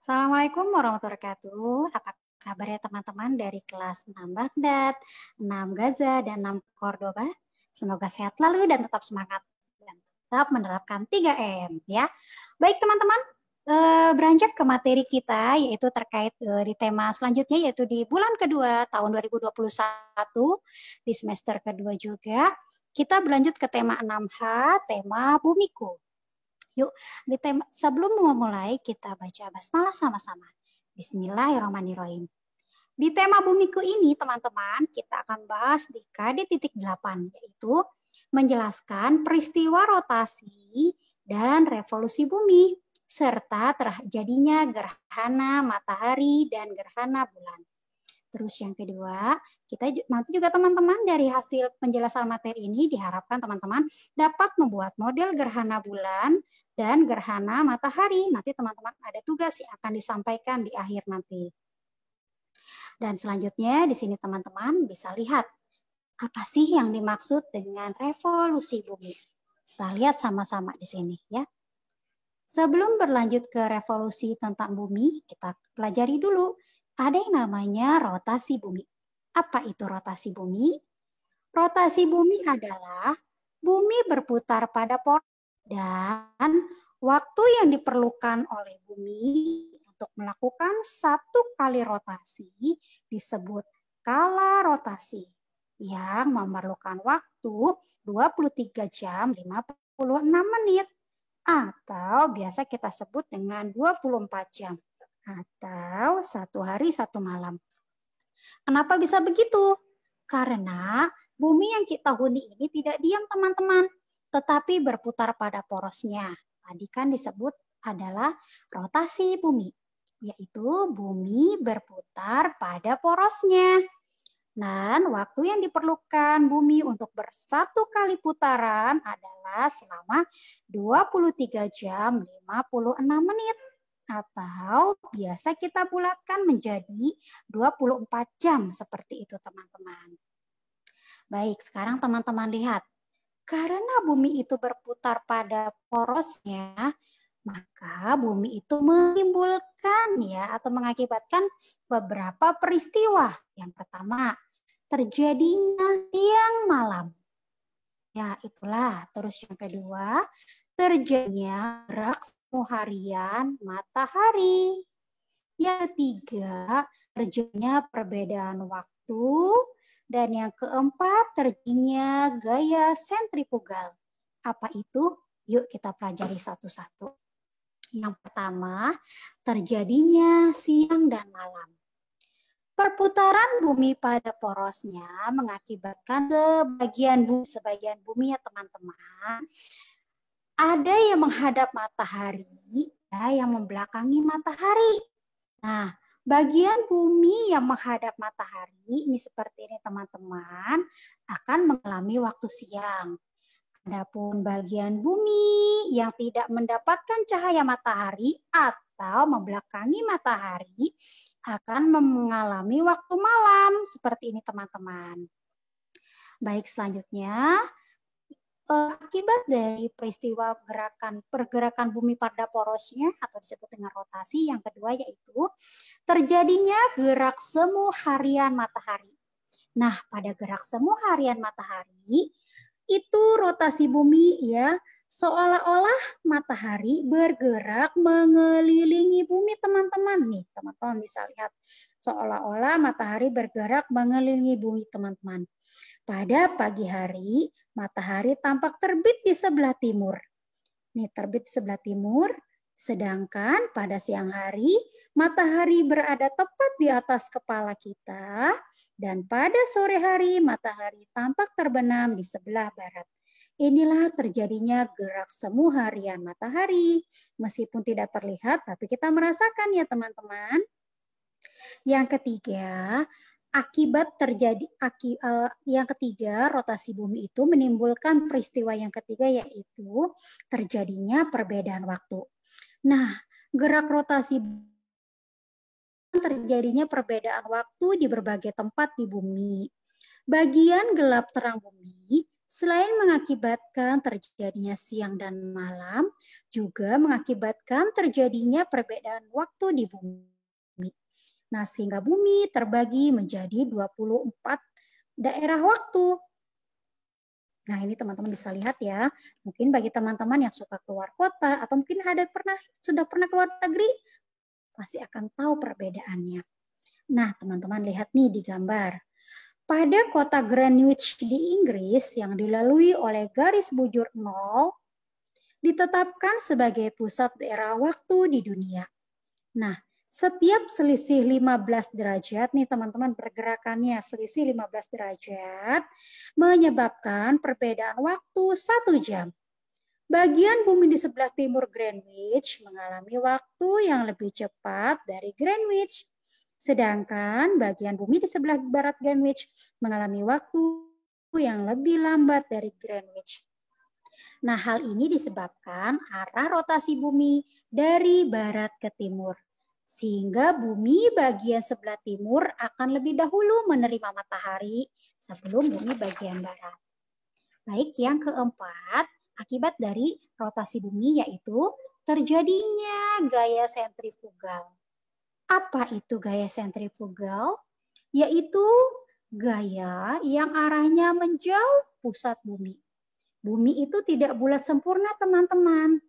Assalamualaikum warahmatullahi wabarakatuh. Apa kabar ya teman-teman dari kelas 6 Baghdad, 6 Gaza, dan 6 Cordoba? Semoga sehat lalu dan tetap semangat dan tetap menerapkan 3M ya. Baik teman-teman, beranjak ke materi kita yaitu terkait di tema selanjutnya yaitu di bulan kedua tahun 2021 di semester kedua juga kita berlanjut ke tema 6H, tema bumiku. Yuk, sebelum memulai kita baca basmalah sama-sama. Bismillahirrahmanirrahim. Di tema bumiku ini, teman-teman, kita akan bahas di KD.8, yaitu menjelaskan peristiwa rotasi dan revolusi bumi, serta terjadinya gerhana matahari dan gerhana bulan. Terus yang kedua, kita nanti juga teman-teman dari hasil penjelasan materi ini diharapkan teman-teman dapat membuat model gerhana bulan dan gerhana matahari. Nanti teman-teman ada tugas yang akan disampaikan di akhir nanti. Dan selanjutnya di sini teman-teman bisa lihat apa sih yang dimaksud dengan revolusi bumi. Kita lihat sama-sama di sini ya. Sebelum berlanjut ke revolusi tentang bumi, kita pelajari dulu ada yang namanya rotasi bumi. Apa itu rotasi bumi? Rotasi bumi adalah bumi berputar pada poros dan waktu yang diperlukan oleh bumi untuk melakukan satu kali rotasi disebut kala rotasi yang memerlukan waktu 23 jam 56 menit atau biasa kita sebut dengan 24 jam atau satu hari satu malam. Kenapa bisa begitu? Karena bumi yang kita huni ini tidak diam teman-teman, tetapi berputar pada porosnya. Tadi kan disebut adalah rotasi bumi, yaitu bumi berputar pada porosnya. Dan waktu yang diperlukan bumi untuk bersatu kali putaran adalah selama 23 jam 56 menit. Atau biasa kita bulatkan menjadi 24 jam seperti itu teman-teman. Baik, sekarang teman-teman lihat. Karena bumi itu berputar pada porosnya, maka bumi itu menimbulkan ya atau mengakibatkan beberapa peristiwa. Yang pertama, terjadinya siang malam. Ya, itulah. Terus yang kedua, terjadinya gerak semu harian matahari. Yang ketiga, terjadinya perbedaan waktu. Dan yang keempat, terjadinya gaya sentrifugal. Apa itu? Yuk kita pelajari satu-satu. Yang pertama, terjadinya siang dan malam. Perputaran bumi pada porosnya mengakibatkan sebagian bumi ya teman-teman. Ada yang menghadap matahari, ada yang membelakangi matahari. Nah, bagian bumi yang menghadap matahari ini seperti ini teman-teman akan mengalami waktu siang. Adapun bagian bumi yang tidak mendapatkan cahaya matahari atau membelakangi matahari akan mengalami waktu malam. Seperti ini teman-teman. Baik, selanjutnya akibat dari peristiwa pergerakan bumi pada porosnya atau disebut dengan rotasi, yang kedua yaitu terjadinya gerak semu harian matahari. Nah, pada gerak semu harian matahari itu rotasi bumi ya, seolah-olah matahari bergerak mengelilingi bumi teman-teman. Nih, teman-teman bisa lihat seolah-olah matahari bergerak mengelilingi bumi teman-teman. Pada pagi hari, matahari tampak terbit di sebelah timur. Nih, terbit di sebelah timur. Sedangkan pada siang hari, matahari berada tepat di atas kepala kita. Dan pada sore hari, matahari tampak terbenam di sebelah barat. Inilah terjadinya gerak semu harian matahari. Meskipun tidak terlihat, tapi kita merasakan ya teman-teman. Yang ketiga, yang ketiga, rotasi bumi itu menimbulkan peristiwa yang ketiga yaitu terjadinya perbedaan waktu. Nah, gerak rotasi terjadinya perbedaan waktu di berbagai tempat di bumi. Bagian gelap terang bumi Selain mengakibatkan terjadinya siang dan malam, juga mengakibatkan terjadinya perbedaan waktu di bumi. Nah, sehingga bumi terbagi menjadi 24 daerah waktu. Nah, ini teman-teman bisa lihat ya. Mungkin bagi teman-teman yang suka keluar kota atau mungkin sudah pernah keluar negeri, pasti akan tahu perbedaannya. Nah, teman-teman lihat nih di gambar. Pada kota Greenwich di Inggris yang dilalui oleh garis bujur 0, ditetapkan sebagai pusat daerah waktu di dunia. Nah, setiap selisih 15 derajat nih teman-teman pergerakannya selisih 15 derajat menyebabkan perbedaan waktu 1 jam. Bagian bumi di sebelah timur Greenwich mengalami waktu yang lebih cepat dari Greenwich. Sedangkan bagian bumi di sebelah barat Greenwich mengalami waktu yang lebih lambat dari Greenwich. Nah, hal ini disebabkan arah rotasi bumi dari barat ke timur. Sehingga bumi bagian sebelah timur akan lebih dahulu menerima matahari sebelum bumi bagian barat. Baik, yang keempat, akibat dari rotasi bumi yaitu terjadinya gaya sentrifugal. Apa itu gaya sentrifugal? Yaitu gaya yang arahnya menjauh pusat bumi. Bumi itu tidak bulat sempurna, teman-teman,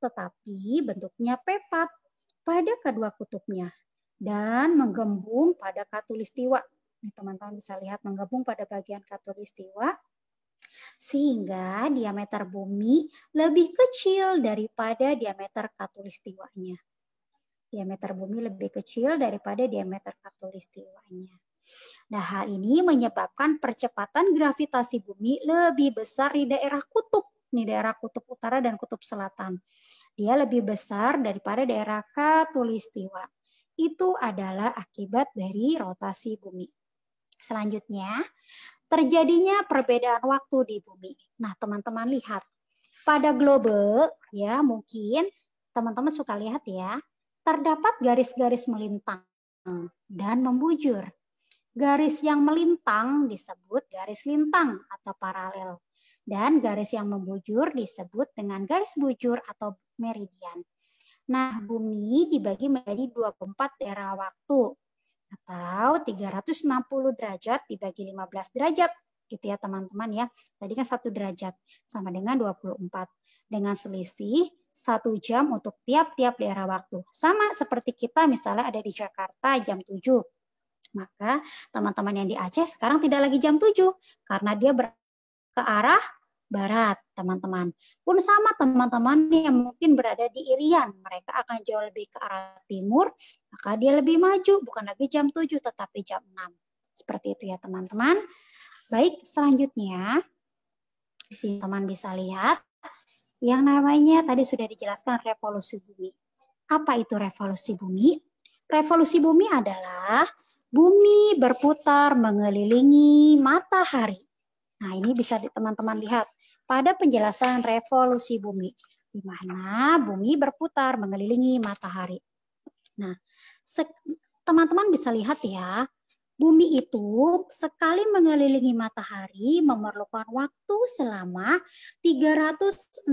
tetapi bentuknya pepat pada kedua kutubnya dan menggembung pada khatulistiwa. Nih, teman-teman bisa lihat menggembung pada bagian khatulistiwa sehingga diameter bumi lebih kecil daripada diameter khatulistiwanya. Diameter bumi lebih kecil daripada diameter khatulistiwanya. Nah, hal ini menyebabkan percepatan gravitasi bumi lebih besar di daerah kutub, nih daerah kutub utara dan kutub selatan. Dia lebih besar daripada daerah khatulistiwa. Itu adalah akibat dari rotasi bumi. Selanjutnya, terjadinya perbedaan waktu di bumi. Nah, teman-teman lihat. Pada globe, ya mungkin teman-teman suka lihat ya, terdapat garis-garis melintang dan membujur. Garis yang melintang disebut garis lintang atau paralel. Dan garis yang membujur disebut dengan garis bujur atau meridian. Nah, bumi dibagi menjadi 24 daerah waktu atau 360 derajat dibagi 15 derajat. Gitu ya teman-teman ya. Tadi kan 1 derajat sama dengan 24. Dengan selisih 1 jam untuk tiap-tiap daerah waktu. Sama seperti kita misalnya ada di Jakarta jam 7. Maka teman-teman yang di Aceh sekarang tidak lagi jam 7 karena dia ke arah barat, teman-teman. Pun sama teman-teman yang mungkin berada di Irian, mereka akan jauh lebih ke arah timur, maka dia lebih maju, bukan lagi jam 7 tetapi jam 6. Seperti itu ya teman-teman. Baik, selanjutnya di sini teman bisa lihat yang namanya tadi sudah dijelaskan revolusi bumi. Apa itu revolusi bumi? Revolusi bumi adalah bumi berputar mengelilingi matahari. Nah, ini bisa teman-teman lihat pada penjelasan revolusi bumi, di mana bumi berputar mengelilingi matahari. Nah, teman-teman bisa lihat ya, bumi itu sekali mengelilingi matahari memerlukan waktu selama 365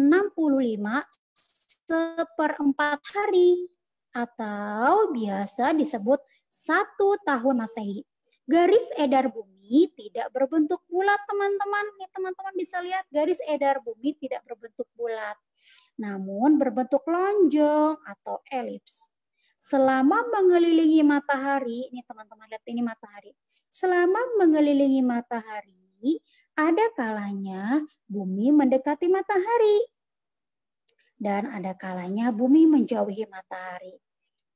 seperempat hari atau biasa disebut 1 tahun Masehi. Garis edar bumi tidak berbentuk bulat, teman-teman. Nih, teman-teman bisa lihat garis edar bumi tidak berbentuk bulat, namun berbentuk lonjong atau elips. Selama mengelilingi matahari, ini teman-teman lihat ini matahari. Selama mengelilingi matahari, ada kalanya bumi mendekati matahari dan ada kalanya bumi menjauhi matahari.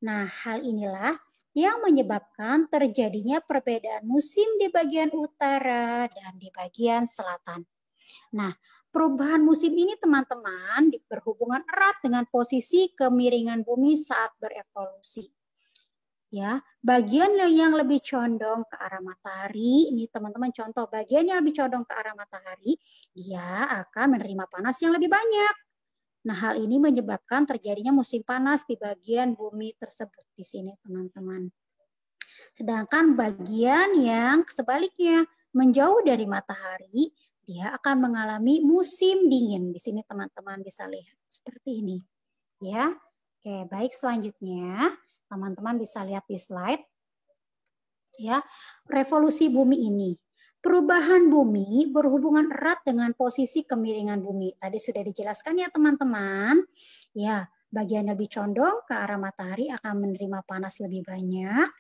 Nah, hal inilah yang menyebabkan terjadinya perbedaan musim di bagian utara dan di bagian selatan. Nah, perubahan musim ini teman-teman berhubungan erat dengan posisi kemiringan bumi saat berevolusi. Ya, bagian yang lebih condong ke arah matahari, ini teman-teman contoh, bagian yang lebih condong ke arah matahari, dia akan menerima panas yang lebih banyak. Nah, hal ini menyebabkan terjadinya musim panas di bagian bumi tersebut di sini, teman-teman. Sedangkan bagian yang sebaliknya menjauh dari matahari, dia akan mengalami musim dingin. Di sini teman-teman bisa lihat seperti ini. Ya. Oke, baik, selanjutnya teman-teman bisa lihat di slide. Ya, revolusi bumi ini. Perubahan bumi berhubungan erat dengan posisi kemiringan bumi. Tadi sudah dijelaskan ya teman-teman. Ya, bagian lebih condong ke arah matahari akan menerima panas lebih banyak.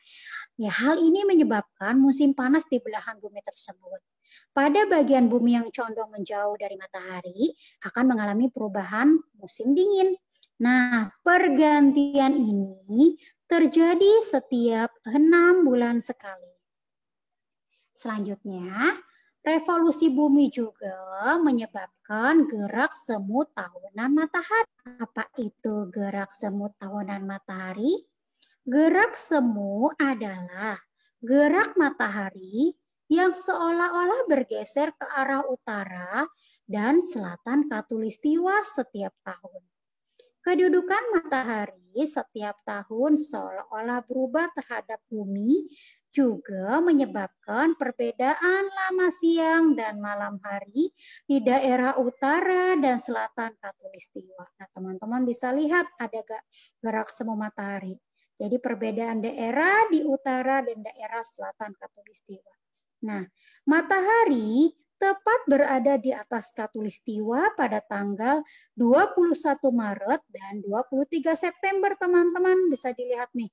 Ya, hal ini menyebabkan musim panas di belahan bumi tersebut. Pada bagian bumi yang condong menjauh dari matahari akan mengalami perubahan musim dingin. Nah, pergantian ini terjadi setiap 6 bulan sekali. Selanjutnya, revolusi bumi juga menyebabkan gerak semu tahunan matahari. Apa itu gerak semu tahunan matahari? Gerak semu adalah gerak matahari yang seolah-olah bergeser ke arah utara dan selatan khatulistiwa setiap tahun. Kedudukan matahari setiap tahun seolah-olah berubah terhadap bumi juga menyebabkan perbedaan lama siang dan malam hari di daerah utara dan selatan khatulistiwa. Nah, teman-teman bisa lihat ada gerak semu matahari. Jadi perbedaan daerah di utara dan daerah selatan khatulistiwa. Nah, matahari tepat berada di atas khatulistiwa pada tanggal 21 Maret dan 23 September, teman-teman bisa dilihat nih.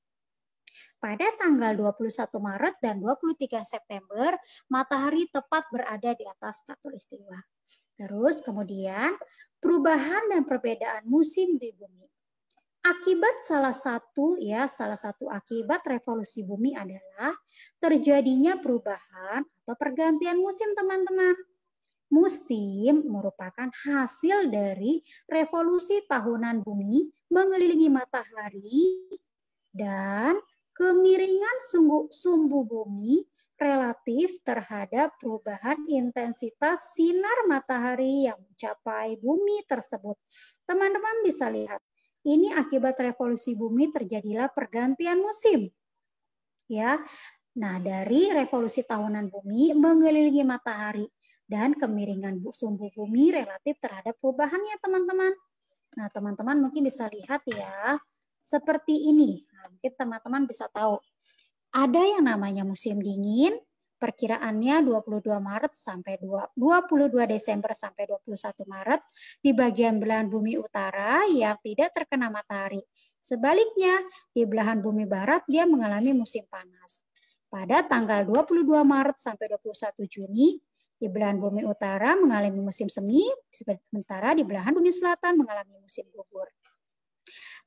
Pada tanggal 21 Maret dan 23 September, matahari tepat berada di atas khatulistiwa. Terus kemudian perubahan dan perbedaan musim di bumi. Akibat salah satu akibat revolusi bumi adalah terjadinya perubahan atau pergantian musim, teman-teman. Musim merupakan hasil dari revolusi tahunan bumi mengelilingi matahari dan kemiringan sumbu bumi relatif terhadap perubahan intensitas sinar matahari yang mencapai bumi tersebut. Teman-teman bisa lihat, ini akibat revolusi bumi terjadilah pergantian musim. Ya. Nah, dari revolusi tahunan bumi mengelilingi matahari dan kemiringan sumbu bumi relatif terhadap perubahannya, teman-teman. Nah, teman-teman mungkin bisa lihat ya, seperti ini. Nah, mungkin teman-teman bisa tahu. Ada yang namanya musim dingin, perkiraannya 22 Maret sampai 22 Desember sampai 21 Maret di bagian belahan bumi utara yang tidak terkena matahari. Sebaliknya, di belahan bumi barat dia mengalami musim panas. Pada tanggal 22 Maret sampai 21 Juni, di belahan bumi utara mengalami musim semi, sementara di belahan bumi selatan mengalami musim gugur.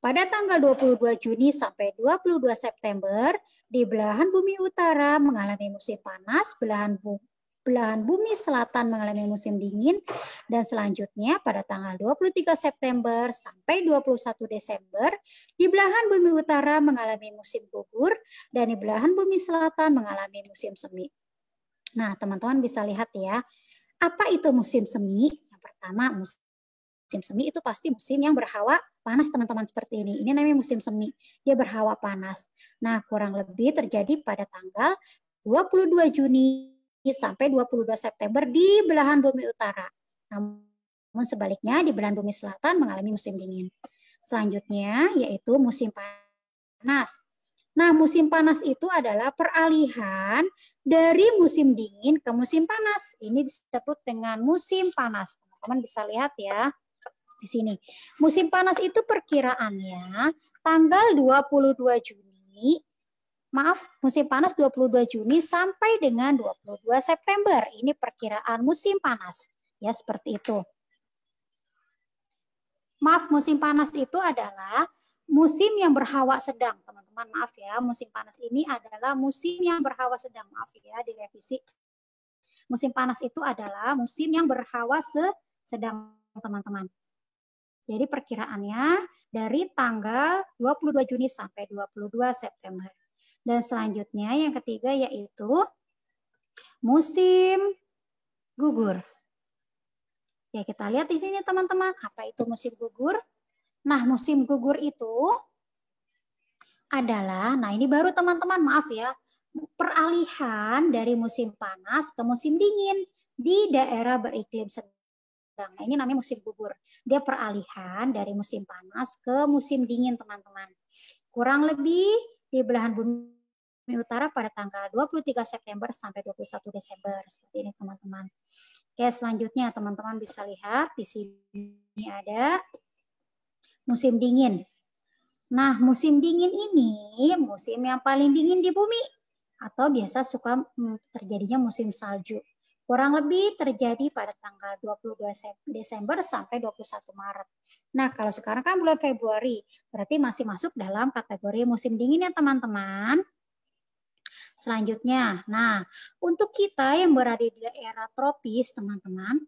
Pada tanggal 22 Juni sampai 22 September, di belahan bumi utara mengalami musim panas, belahan bumi selatan mengalami musim dingin, dan selanjutnya pada tanggal 23 September sampai 21 Desember, di belahan bumi utara mengalami musim gugur, dan di belahan bumi selatan mengalami musim semi. Nah, teman-teman bisa lihat ya, apa itu musim semi? Yang pertama, musim semi itu pasti musim yang berhawa panas, teman-teman, seperti ini. Ini namanya musim semi. Dia berhawa panas. Nah, kurang lebih terjadi pada tanggal 22 Juni sampai 22 September di belahan bumi utara. Namun sebaliknya di belahan bumi selatan mengalami musim dingin. Selanjutnya yaitu musim panas. Nah, musim panas itu adalah peralihan dari musim dingin ke musim panas. Ini disebut dengan musim panas. Teman-teman bisa lihat ya di sini. Musim panas itu perkiraannya tanggal 22 Juni. Maaf, musim panas 22 Juni sampai dengan 22 September. Ini perkiraan musim panas. Ya, seperti itu. Maaf, musim panas itu adalah musim yang berhawa sedang, teman-teman. Maaf ya, musim panas ini adalah musim yang berhawa sedang. Maaf ya, direvisi. Musim panas itu adalah musim yang berhawa sedang, teman-teman. Jadi perkiraannya dari tanggal 22 Juni sampai 22 September. Dan selanjutnya yang ketiga yaitu musim gugur. Ya, kita lihat di sini teman-teman, apa itu musim gugur? Nah, musim gugur itu adalah, nah ini baru teman-teman, maaf ya, peralihan dari musim panas ke musim dingin. di daerah beriklim sedang. Nah, ini namanya musim gugur. Dia peralihan dari musim panas ke musim dingin, teman-teman. Kurang lebih di belahan bumi utara pada tanggal 23 September sampai 21 Desember. Seperti ini, teman-teman. Oke, selanjutnya teman-teman bisa lihat di sini ada musim dingin. Nah, musim dingin ini musim yang paling dingin di bumi atau biasa suka terjadinya musim salju. Kurang lebih terjadi pada tanggal 22 Desember sampai 21 Maret. Nah, kalau sekarang kan bulan Februari, berarti masih masuk dalam kategori musim dingin ya teman-teman. Selanjutnya, nah untuk kita yang berada di daerah tropis teman-teman,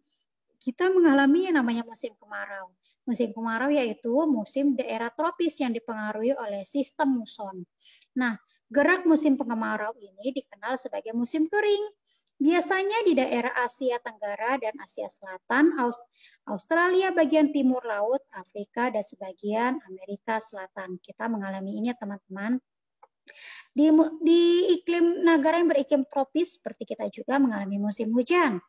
kita mengalami yang namanya musim kemarau. Musim kemarau yaitu musim daerah tropis yang dipengaruhi oleh sistem muson. Nah, gerak musim kemarau ini dikenal sebagai musim kering. Biasanya di daerah Asia Tenggara dan Asia Selatan, Australia bagian timur laut, Afrika, dan sebagian Amerika Selatan. Kita mengalami ini ya teman-teman. Di iklim negara yang beriklim tropis, seperti kita juga mengalami musim hujan.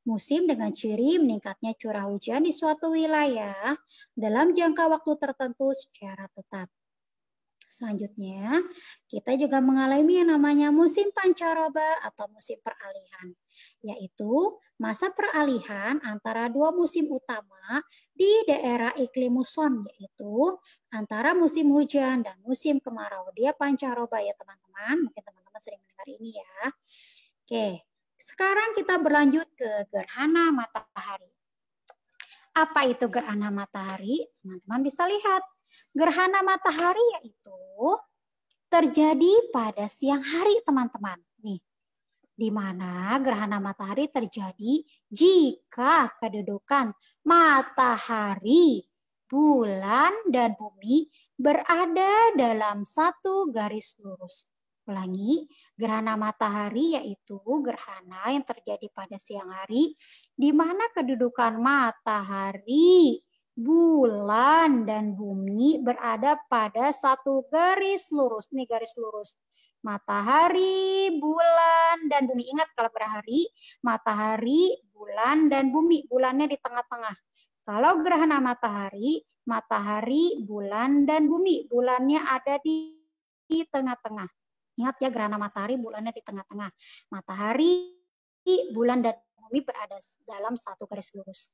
Musim dengan ciri meningkatnya curah hujan di suatu wilayah dalam jangka waktu tertentu secara tetap. Selanjutnya, kita juga mengalami yang namanya musim pancaroba atau musim peralihan, yaitu masa peralihan antara dua musim utama di daerah iklim muson, yaitu antara musim hujan dan musim kemarau. Dia pancaroba ya teman-teman, mungkin teman-teman sering mendengar ini ya. Oke, sekarang kita berlanjut ke gerhana matahari. Apa itu gerhana matahari? Teman-teman bisa lihat. Gerhana matahari yaitu terjadi pada siang hari, teman-teman. Nih, di mana gerhana matahari terjadi jika kedudukan matahari, bulan, dan bumi berada dalam satu garis lurus. Ulangi, gerhana matahari yaitu gerhana yang terjadi pada siang hari, di mana kedudukan matahari, bulan, dan bumi berada pada satu garis lurus. Ini garis lurus. Matahari, bulan, dan bumi. Ingat kalau berhari, matahari, bulan, dan bumi. Bulannya di tengah-tengah. Kalau gerhana matahari, matahari, bulan, dan bumi. Bulannya ada di tengah-tengah. Ingat ya, gerhana matahari, bulannya di tengah-tengah. Matahari, bulan, dan bumi berada dalam satu garis lurus.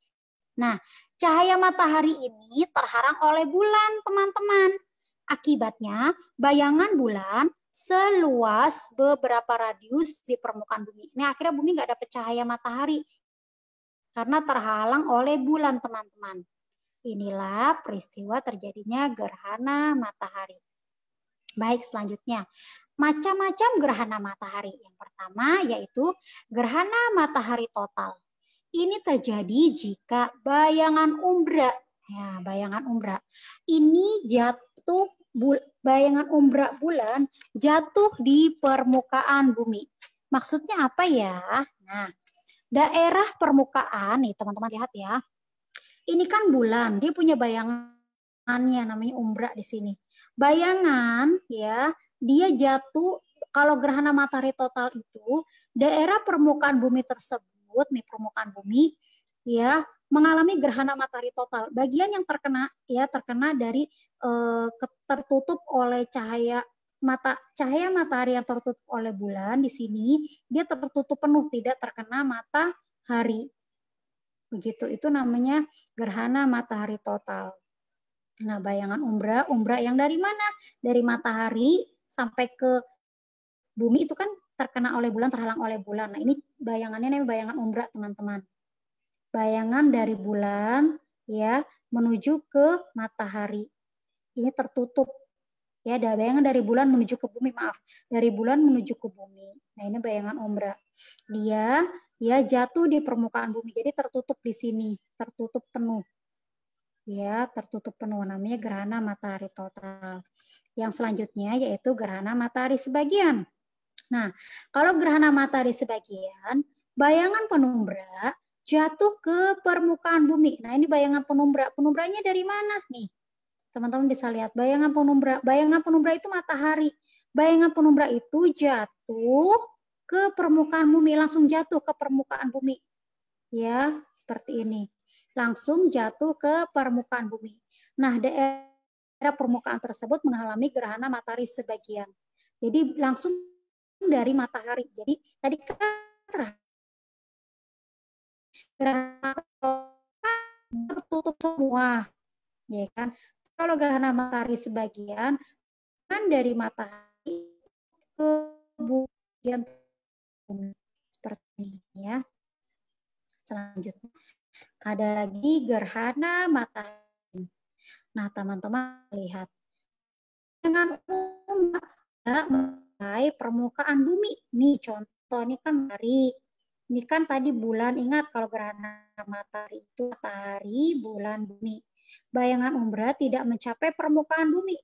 Nah, cahaya matahari ini terhalang oleh bulan, teman-teman. Akibatnya, bayangan bulan seluas beberapa radius di permukaan bumi. Ini akhirnya bumi nggak dapat cahaya matahari karena terhalang oleh bulan, teman-teman. Inilah peristiwa terjadinya gerhana matahari. Baik, selanjutnya. Macam-macam gerhana matahari. Yang pertama yaitu gerhana matahari total. Ini terjadi jika bayangan umbra, ya bayangan umbra, ini jatuh, bayangan umbra bulan jatuh di permukaan bumi. Maksudnya apa ya? Nah, daerah permukaan nih teman-teman lihat ya. Ini kan bulan, dia punya bayangannya namanya umbra di sini. Bayangan ya, dia jatuh kalau gerhana matahari total itu daerah permukaan bumi tersebut nih permukaan bumi ya mengalami gerhana matahari total. Bagian yang terkena dari tertutup oleh cahaya matahari yang tertutup oleh bulan di sini dia tertutup penuh tidak terkena matahari. Begitu itu namanya gerhana matahari total. Nah, bayangan umbra yang dari mana? Dari matahari sampai ke bumi itu kan terkena oleh bulan, terhalang oleh bulan. Nah, ini bayangannya namanya bayangan umbra, teman-teman. Bayangan dari bulan ya menuju ke matahari. Ini tertutup. Ya, ada bayangan dari bulan menuju ke bumi, maaf. Dari bulan menuju ke bumi. Nah, ini bayangan umbra. Dia jatuh di permukaan bumi. Jadi tertutup di sini, tertutup penuh. Ya, tertutup penuh namanya gerhana matahari total. Yang selanjutnya yaitu gerhana matahari sebagian. Nah, kalau gerhana matahari sebagian, bayangan penumbra jatuh ke permukaan bumi. Nah, ini bayangan penumbra. Penumbranya dari mana nih? Teman-teman bisa lihat bayangan penumbra. Bayangan penumbra itu matahari. Bayangan penumbra itu jatuh ke permukaan bumi, langsung jatuh ke permukaan bumi. ya, seperti ini. Langsung jatuh ke permukaan bumi. Nah, daerah permukaan tersebut mengalami gerhana matahari sebagian. Jadi langsung dari matahari. Jadi tadi kan gerhana tertutup semua, ya kan? Kalau gerhana matahari sebagian kan dari matahari ke bagian seperti ini ya. Selanjutnya ada lagi gerhana matahari. Nah, teman-teman lihat dengan umum mengenai permukaan bumi. Nih contoh ini kan hari. Ini kan tadi bulan, ingat kalau gerhana matahari itu matahari, bulan, bumi. Bayangan umbra tidak mencapai permukaan bumi.